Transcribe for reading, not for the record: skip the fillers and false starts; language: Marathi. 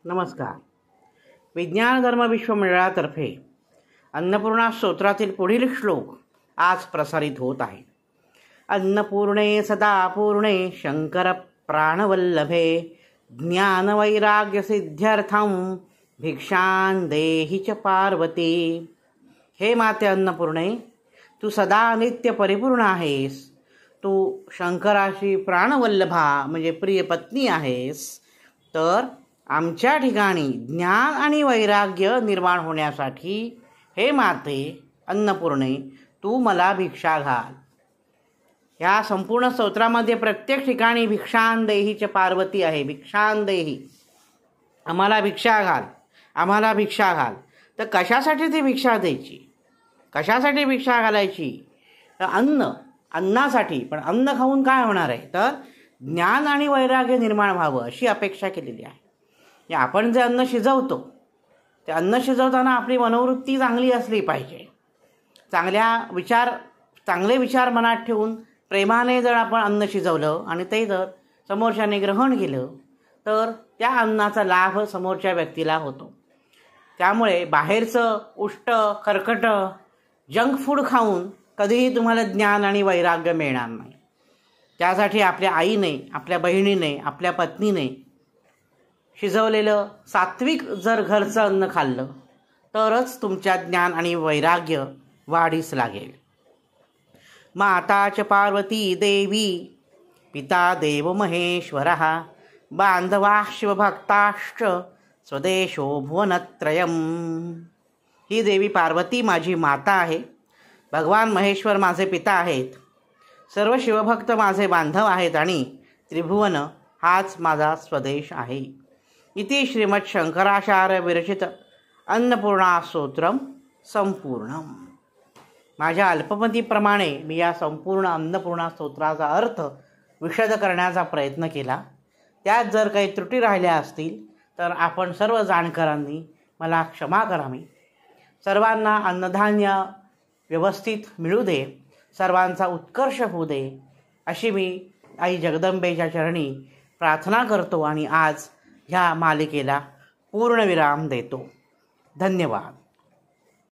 नमस्कार. विज्ञान धर्म विश्व मंडळातर्फे अन्नपूर्णा स्तोत्रातील पुढील श्लोक आज प्रसारित होत आहे. अन्नपूर्णे सदा पूर्णे शंकर प्राणवल्लभे ज्ञानवैराग्य सिद्ध्यर्थं भिक्षां देहि च पार्वती. हे माते अन्नपूर्णे, तू सदा नित्य परिपूर्ण आहेस. तू शंकराशी प्राणवल्लभा म्हणजे प्रिय पत्नी आहेस. तर आमच्या ठिकाणी ज्ञान आणि वैराग्य निर्माण होण्यासाठी हे माते अन्नपूर्णे, तू मला भिक्षा घाल. या संपूर्ण स्तोत्रामध्ये प्रत्येक ठिकाणी भिक्षां देहि च पार्वती आहे. भिक्षां देहि, आम्हाला भिक्षा घाल, आम्हाला भिक्षा घाल. तर कशासाठी ती भिक्षा द्यायची, कशासाठी भिक्षा घालायची? तर अन्नासाठी. पण अन्न खाऊन काय होणार आहे? तर ज्ञान आणि वैराग्य निर्माण व्हावं अशी अपेक्षा केलेली आहे. आपण जे अन्न शिजवतो ते अन्न शिजवताना आपली मनोवृत्ती चांगली असली पाहिजे. चांगले विचार मनात ठेवून प्रेमाने जर आपण अन्न शिजवलं आणि ते जर समोरच्याने ग्रहण केलं तर त्या अन्नाचा लाभ समोरच्या व्यक्तीला होतो. त्यामुळे बाहेरचं उष्ट खरकट जंक फूड खाऊन कधीही तुम्हाला ज्ञान आणि वैराग्य मिळणार नाही. त्यासाठी आपल्या आईने, आपल्या बहिणीने, आपल्या पत्नीने शिजवलेलं सात्विक जर घरचं अन्न खाल्लं तरच तुमच्यात ज्ञान आणि वैराग्य वाढीस लागेल. माता च पार्वती देवी पिता देव महेश्वरः बांधवा शिवभक्ताश्च स्वदेशो भुवनत्रयम्. ही देवी पार्वती माझी माता आहे. भगवान महेश्वर माझे पिता आहेत. सर्व शिवभक्त माझे बांधव आहेत आणि त्रिभुवन हाच माझा स्वदेश आहे. इति श्रीमद शंकराचार्य विरचित अन्नपूर्णा स्तोत्रम संपूर्णम. माझ्या अल्पमतीप्रमाणे मी या संपूर्ण अन्नपूर्णा स्तोत्राचा अर्थ विशद करण्याचा प्रयत्न केला. त्यात जर काही त्रुटी राहिल्या असतील तर आपण सर्व जाणकारांनी मला क्षमा करावी. सर्वांना अन्नधान्य व्यवस्थित मिळू दे, सर्वांचा उत्कर्ष होऊ दे अशी मी आई जगदंबेच्या चरणी प्रार्थना करतो आणि आज ह्या मालिकेला पूर्णविराम देतो. धन्यवाद.